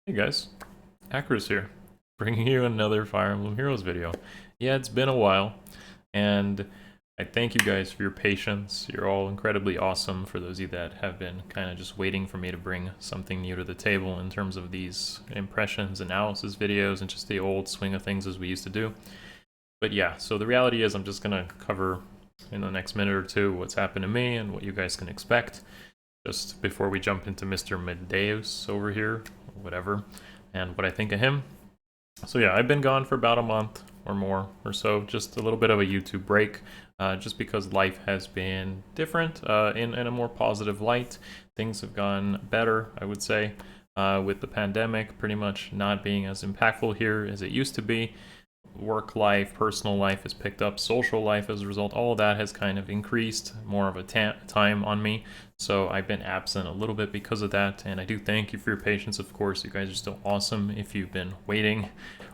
Hey guys, Akariss here, bringing you another Fire Emblem Heroes video. Yeah, it's been a while, and I thank you guys for your patience. You're all incredibly awesome for those of you that have been kind of just waiting for me to bring something new to the table in terms of these impressions, analysis videos, and just the old swing of things as we used to do. But yeah, so the reality is I'm just going to cover in the next minute or two what's happened to me and what you guys can expect just before we jump into Mr. Medeus over here, whatever, and what I think of him. So yeah, I've been gone for about a month or more or so, just a little bit of a YouTube break, just because life has been different in a more positive light. Things have gone better, I would say, with the pandemic pretty much not being as impactful here as it used to be. Work life, personal life has picked up, social life as a result, all of that has kind of increased more of a time on me. So I've been absent a little bit because of that, and I do thank you for your patience, of course. You guys are still awesome if you've been waiting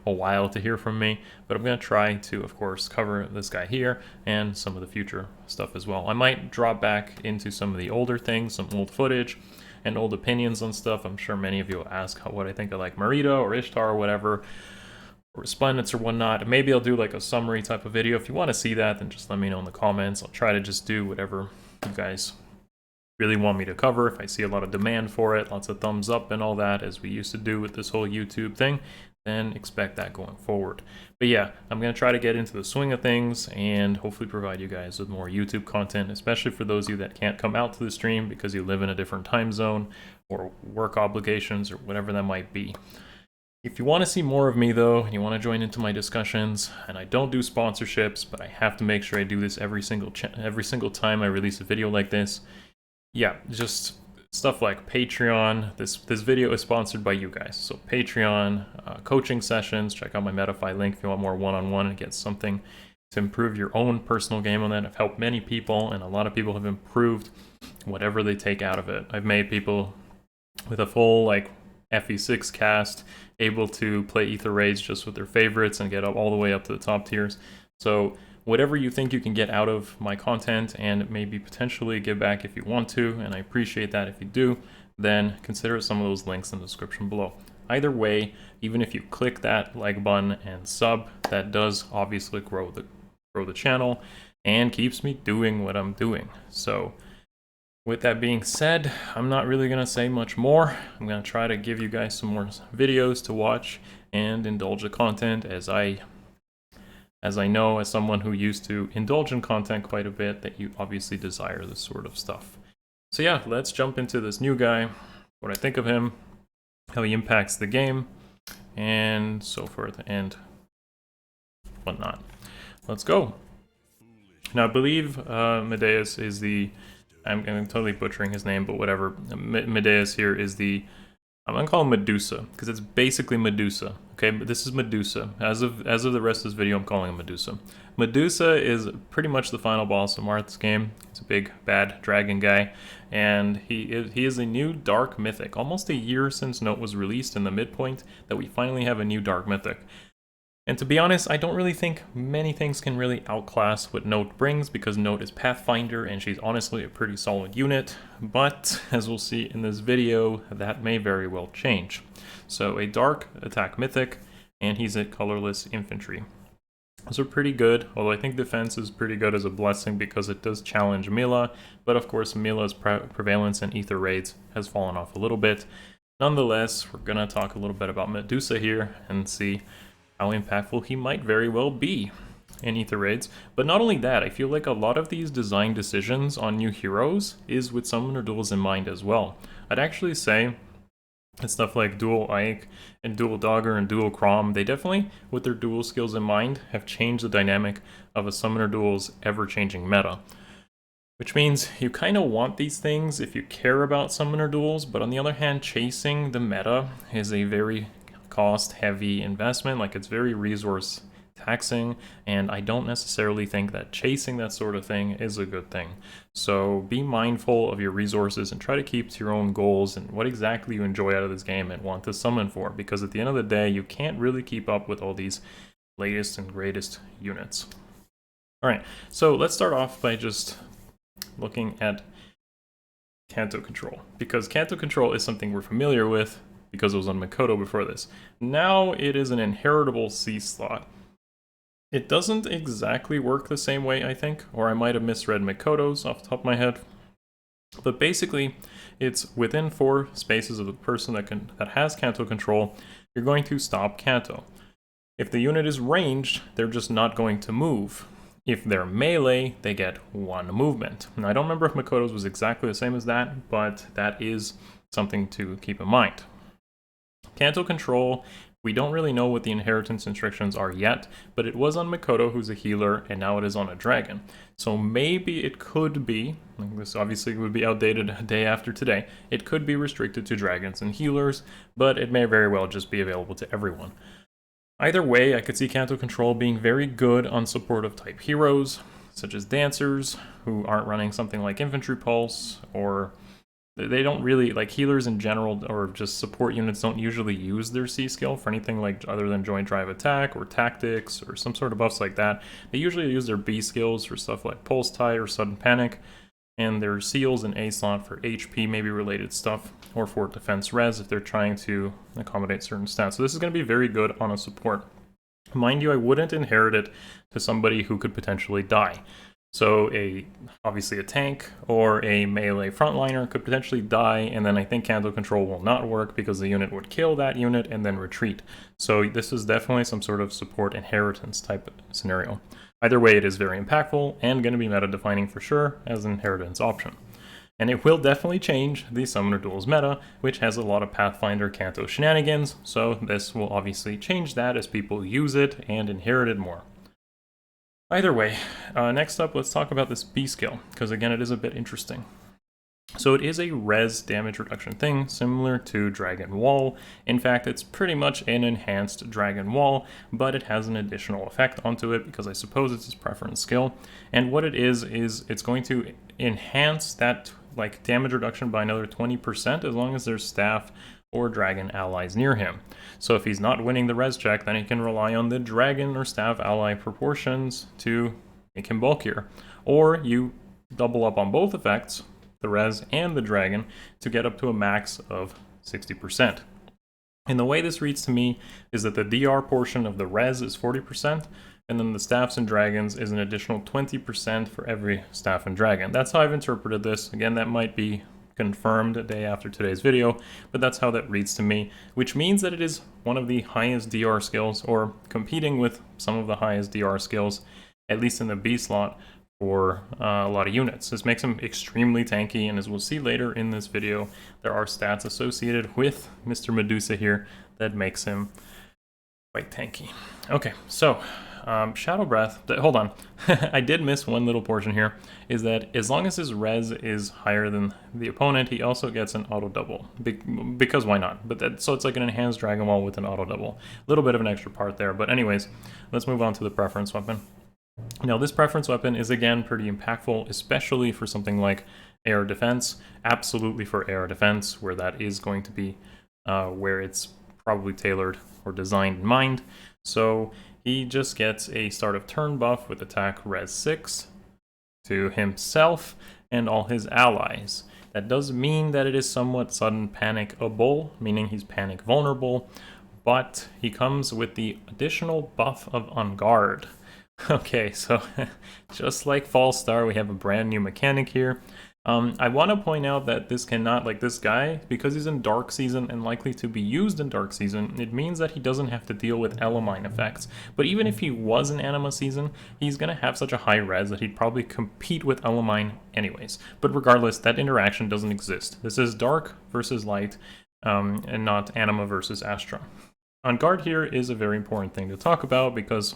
a while to hear from me, but I'm going to try to, of course, cover this guy here and some of the future stuff as well. I might drop back into some of the older things, some old footage, and old opinions on stuff. I'm sure many of you will ask what I think of like Marita or Ishtar or whatever, respondents or whatnot. Maybe I'll do like a summary type of video. If you want to see that, then just let me know in the comments. I'll try to just do whatever you guys really want me to cover. If I see a lot of demand for it, lots of thumbs up and all that, as we used to do with this whole YouTube thing, then expect that going forward. But yeah, I'm going to try to get into the swing of things and hopefully provide you guys with more YouTube content, especially for those of you that can't come out to the stream because you live in a different time zone or work obligations or whatever that might be. If you want to see more of me though, and you want to join into my discussions, and I don't do sponsorships, but I have to make sure I do this every single time I release a video like this. Yeah, just stuff like Patreon. This video is sponsored by you guys. So Patreon, coaching sessions, check out my Metafy link if you want more one-on-one and get something to improve your own personal game on that. I've helped many people, and a lot of people have improved whatever they take out of it. I've made people with a full like FE6 cast able to play Aether Raids just with their favorites and get up all the way up to the top tiers. So whatever you think you can get out of my content and maybe potentially give back if you want to, and I appreciate that if you do, then consider some of those links in the description below. Either way, even if you click that like button and sub, that does obviously grow the channel and keeps me doing what I'm doing. So with that being said, I'm not really going to say much more. I'm going to try to give you guys some more videos to watch and indulge the content as I know as someone who used to indulge in content quite a bit that you obviously desire this sort of stuff. So yeah, let's jump into this new guy, what I think of him, how he impacts the game, and so forth and whatnot. Let's go. Now I believe Medeus is the... I'm totally butchering his name, but whatever. Medeus here is the... I'm gonna call him Medusa, because it's basically Medusa. Okay, but this is Medusa. As of the rest of this video, I'm calling him Medusa. Medusa is pretty much the final boss of Marth's game. He's a big, bad dragon guy, and he is a new Dark Mythic. Almost a year since Note was released in the midpoint, that we finally have a new Dark Mythic. And to be honest, I don't really think many things can really outclass what Note brings, because Note is Pathfinder and she's honestly a pretty solid unit, but as we'll see in this video, that may very well change. So a Dark attack Mythic, and he's a colorless infantry. Those are pretty good, although I think defense is pretty good as a blessing because it does challenge Mila, but of course Mila's prevalence in Aether Raids has fallen off a little bit. Nonetheless, we're going to talk a little bit about Medusa here and see how impactful he might very well be in Aether Raids. But not only that, I feel like a lot of these design decisions on new heroes is with Summoner Duels in mind as well. I'd actually say that stuff like Dual Ike and Dual Dogger and Dual Crom, they definitely, with their dual skills in mind, have changed the dynamic of a Summoner Duels ever-changing meta. Which means you kind of want these things if you care about Summoner Duels, but on the other hand, chasing the meta is a very cost-heavy investment. Like, it's very resource taxing, and I don't necessarily think that chasing that sort of thing is a good thing. So be mindful of your resources and try to keep to your own goals and what exactly you enjoy out of this game and want to summon for, because at the end of the day, you can't really keep up with all these latest and greatest units. Alright, so let's start off by just looking at Canto Control, because Canto Control is something we're familiar with because it was on Mikoto before this. Now it is an inheritable C slot. It doesn't exactly work the same way, I think, or I might have misread Mikoto's off the top of my head. But basically, it's within 4 spaces of the person that has Canto Control, you're going to stop Canto. If the unit is ranged, they're just not going to move. If they're melee, they get 1 movement. Now, I don't remember if Mikoto's was exactly the same as that, but that is something to keep in mind. Canto Control, we don't really know what the inheritance restrictions are yet, but it was on Mikoto, who's a healer, and now it is on a dragon. So maybe it could be, this obviously would be outdated a day after today, it could be restricted to dragons and healers, but it may very well just be available to everyone. Either way, I could see Canto Control being very good on supportive type heroes, such as dancers, who aren't running something like Infantry Pulse, or they don't really, like healers in general, or just support units don't usually use their C skill for anything like other than Joint Drive Attack, or Tactics, or some sort of buffs like that. They usually use their B skills for stuff like Pulse Tie or Sudden Panic, and their seals and A slot for HP maybe related stuff, or for defense res if they're trying to accommodate certain stats. So this is going to be very good on a support. Mind you, I wouldn't inherit it to somebody who could potentially die. So obviously a tank or a melee frontliner could potentially die, and then I think Canto Control will not work because the unit would kill that unit and then retreat. So this is definitely some sort of support inheritance type scenario. Either way, it is very impactful and going to be meta defining for sure as an inheritance option. And it will definitely change the Summoner Duels meta, which has a lot of Pathfinder Canto shenanigans, so this will obviously change that as people use it and inherit it more. Either way, next up, let's talk about this B skill, because again, it is a bit interesting. So it is a res damage reduction thing, similar to Dragon Wall. In fact, it's pretty much an enhanced Dragon Wall, but it has an additional effect onto it, because I suppose it's its preference skill. And what it is it's going to enhance that like damage reduction by another 20% as long as there's staff or dragon allies near him. So if he's not winning the res check, then he can rely on the dragon or staff ally proportions to make him bulkier. Or you double up on both effects, the res and the dragon, to get up to a max of 60%. And the way this reads to me is that the DR portion of the res is 40%, and then the staffs and dragons is an additional 20% for every staff and dragon. That's how I've interpreted this. Again, that might be confirmed a day after today's video, but that's how that reads to me, which means that it is one of the highest DR skills, or competing with some of the highest DR skills, at least in the B slot, for a lot of units. This makes him extremely tanky, and as we'll see later in this video, there are stats associated with Mr. Medusa here that makes him quite tanky. Okay, so Shadow Breath, hold on, I did miss one little portion here, is that as long as his res is higher than the opponent, he also gets an auto double, because why not? But so it's like an enhanced Dragon Wall with an auto double. A little bit of an extra part there, but anyways, let's move on to the preference weapon. Now this preference weapon is again pretty impactful, especially for something like air defense, absolutely for air defense, where that is going to be where it's probably tailored or designed in mind. So he just gets a start of turn buff with attack res 6 to himself and all his allies. That does mean that it is somewhat sudden panic-able, meaning he's panic vulnerable, but he comes with the additional buff of On Guard. Okay, so just like False Star, we have a brand new mechanic here. I want to point out that this cannot, like this guy, because he's in Dark Season and likely to be used in Dark Season, it means that he doesn't have to deal with Elamine effects. But even if he was in Anima Season, he's going to have such a high res that he'd probably compete with Elamine anyways. But regardless, that interaction doesn't exist. This is Dark versus Light, and not Anima versus Astra. On Guard here is a very important thing to talk about, because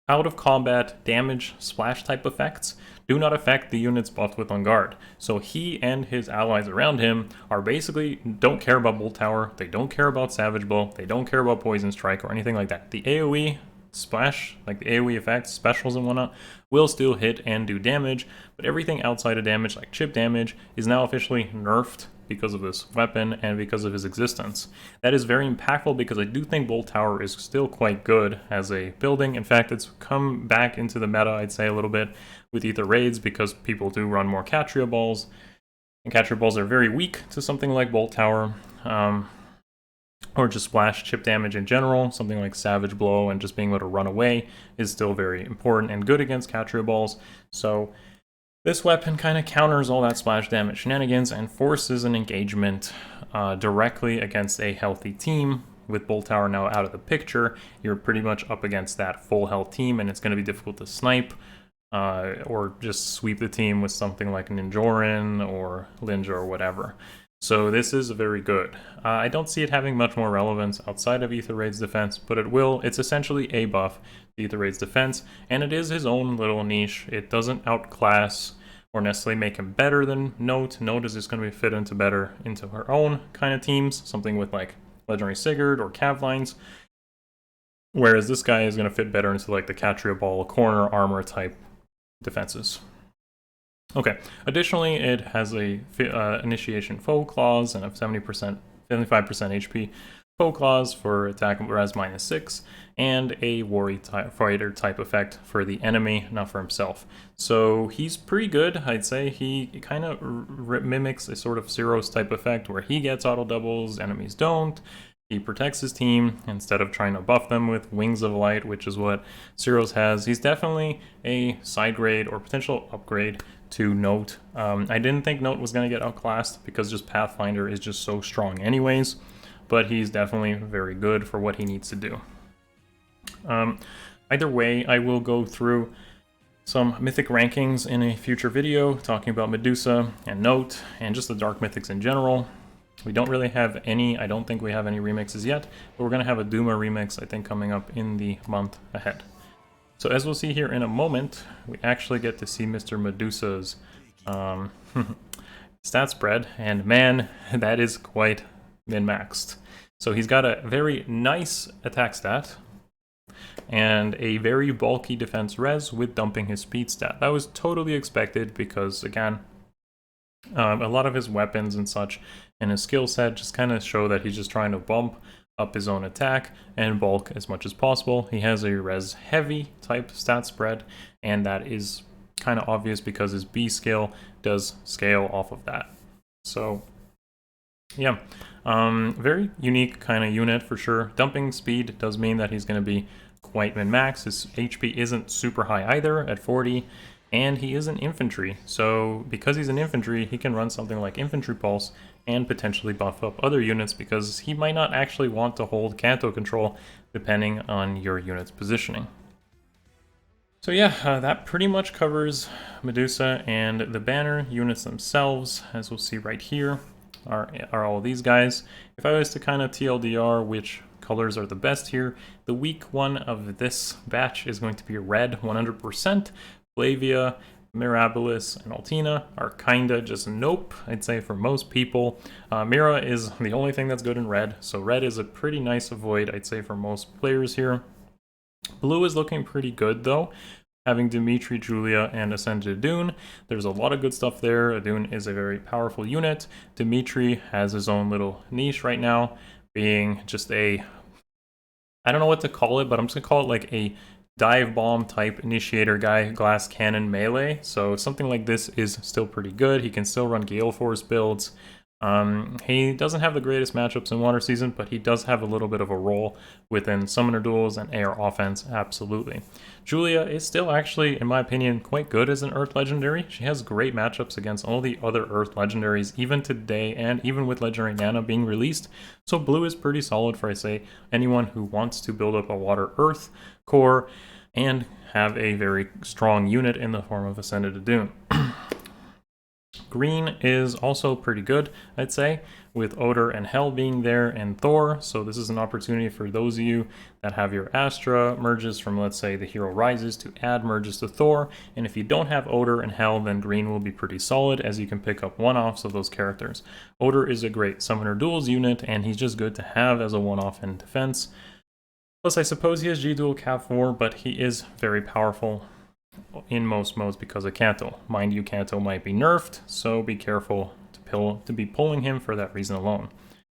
out of combat damage splash type effects do not affect the units buffed with On Guard. So he and his allies around him are basically don't care about Bolt Tower, they don't care about Savage Blow, they don't care about Poison Strike or anything like that. The AoE splash, like the AoE effects, specials and whatnot, will still hit and do damage, but everything outside of damage, like chip damage, is now officially nerfed because of this weapon and because of his existence. That is very impactful because I do think Bolt Tower is still quite good as a building. In fact, it's come back into the meta, I'd say, a little bit with Aether Raids because people do run more Catria Balls. And Catria Balls are very weak to something like Bolt Tower. or just splash chip damage in general. Something like Savage Blow and just being able to run away is still very important and good against Catria balls. So this weapon kind of counters all that splash damage shenanigans and forces an engagement directly against a healthy team. With Bolt Tower now out of the picture, you're pretty much up against that full health team, and it's going to be difficult to snipe or just sweep the team with something like Ninjorin or Linja or whatever. So this is very good. I don't see it having much more relevance outside of Aether Raids defense, but it will. It's essentially a buff to Aether Raids defense, and it is his own little niche. It doesn't outclass or necessarily make him better than Note. Note is just going to be fit into better into her own kind of teams, something with like Legendary Sigurd or Cavlines. Whereas this guy is going to fit better into like the Catria Ball corner armor type defenses. Okay, additionally, it has a initiation foe clause and a 75% HP foe clause for attack res -6, and a worry fighter type effect for the enemy, not for himself. So he's pretty good, I'd say. He kind of mimics a sort of Cyros type effect where he gets auto doubles, enemies don't. He protects his team instead of trying to buff them with Wings of Light, which is what Cyros has. He's definitely a side grade or potential upgrade to Note. I didn't think Note was going to get outclassed because just Pathfinder is just so strong anyways, but he's definitely very good for what he needs to do. Either way, I will go through some mythic rankings in a future video talking about Medusa and Note and just the Dark Mythics in general. We don't really have any, I don't think we have any remixes yet, but we're going to have a Duma remix, I think, coming up in the month ahead. So as we'll see here in a moment, we actually get to see Mr. Medusa's stat spread, and man, that is quite min-maxed. So he's got a very nice attack stat, and a very bulky defense res with dumping his speed stat. That was totally expected because, again, a lot of his weapons and such and his skill set just kind of show that he's just trying to bump up his own attack and bulk as much as possible. He has a res heavy type stat spread, and that is kind of obvious because his B skill does scale off of that. So yeah, very unique kind of unit for sure. Dumping speed does mean that he's going to be quite min-max. His HP isn't super high either at 40, and he is an infantry. So because he's an infantry, he can run something like Infantry Pulse and potentially buff up other units because he might not actually want to hold Canto Control depending on your unit's positioning. So yeah, that pretty much covers Medusa, and the banner units themselves, as we'll see right here, are all these guys. If I was to kind of TLDR which colors are the best here, the weak one of this batch is going to be red 100%. Flavia, Mirabilis, and Altina are kinda just nope, I'd say, for most people. Mira is the only thing that's good in red, so red is a pretty nice avoid, I'd say, for most players here. Blue is looking pretty good though, having Dimitri, Julia, and Ascended Adun. There's a lot of good stuff there. Adun is a very powerful unit. Dimitri has his own little niche right now, being just a, I don't know what to call it, but I'm just gonna call it like a dive bomb type initiator guy, glass cannon melee. So something like this is still pretty good. He can still run Gale Force builds. He doesn't have the greatest matchups in Water Season, but he does have a little bit of a role within Summoner Duels and AR offense, absolutely. Julia is still actually, in my opinion, quite good as an Earth Legendary. She has great matchups against all the other Earth Legendaries, even today, and even with Legendary Nana being released. So blue is pretty solid for, I say, anyone who wants to build up a Water-Earth core and have a very strong unit in the form of Ascended Adun. Green is also pretty good, I'd say, with Odor and Hell being there and Thor, so this is an opportunity for those of you that have your Astra merges from, let's say, the Hero Rises to add merges to Thor, and if you don't have Odor and Hell, then Green will be pretty solid, as you can pick up one-offs of those characters. Odor is a great Summoner Duels unit, and he's just good to have as a one-off in defense. Plus, I suppose he has G-Dual Cap 4, but he is very powerful in most modes because of Canto. Mind you, Canto might be nerfed, so be careful to be pulling him for that reason alone.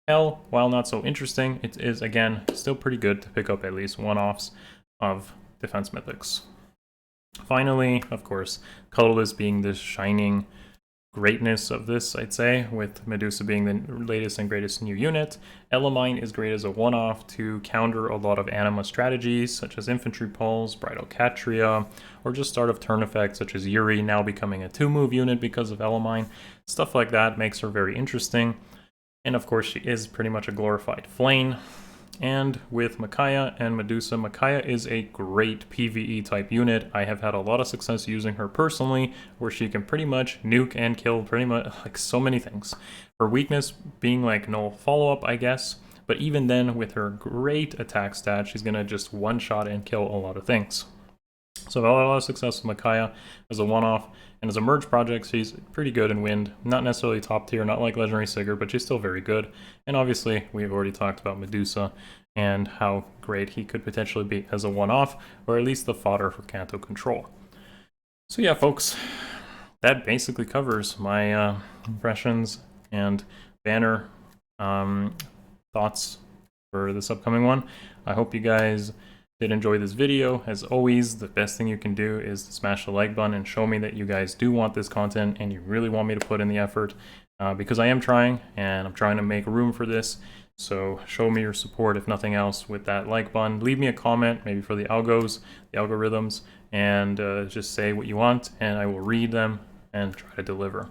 Hell, while not so interesting, it is, again, still pretty good to pick up at least one-offs of defense mythics. Finally, of course, Colorless being this shining greatness of this, I'd say, with Medusa being the latest and greatest new unit. Elamine is great as a one-off to counter a lot of anima strategies, such as Infantry Pulse, Bridal Catria, or just start of turn effects, such as Yuri now becoming a 2-move unit because of Elamine. Stuff like that makes her very interesting. And of course, she is pretty much a glorified Flame. And with Micaiah and Medusa, Micaiah is a great PvE type unit. I have had a lot of success using her personally, where she can pretty much nuke and kill pretty much like so many things. Her weakness being like no follow-up, I guess, but even then with her great attack stat, she's gonna just one-shot and kill a lot of things. So I've had a lot of success with Micaiah as a one-off, and as a merge project, she's pretty good in Wind. Not necessarily top tier, not like Legendary Sigurd, but she's still very good. And obviously, we've already talked about Medusa and how great he could potentially be as a one-off, or at least the fodder for Canto Control. So yeah, folks, that basically covers my impressions and Banner thoughts for this upcoming one. I hope you guys did enjoy this video. As always, the best thing you can do is to smash the like button and show me that you guys do want this content and you really want me to put in the effort, because I am trying, and I'm trying to make room for this. So show me your support, if nothing else, with that like button. Leave me a comment, maybe for the algorithms, and just say what you want, and I will read them and try to deliver.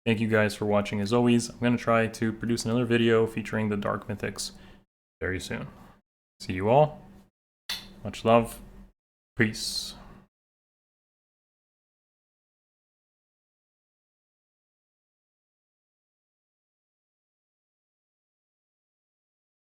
Thank you guys for watching. As always, I'm going to try to produce another video featuring the Dark Mythics very soon. See you all. Much love. Peace.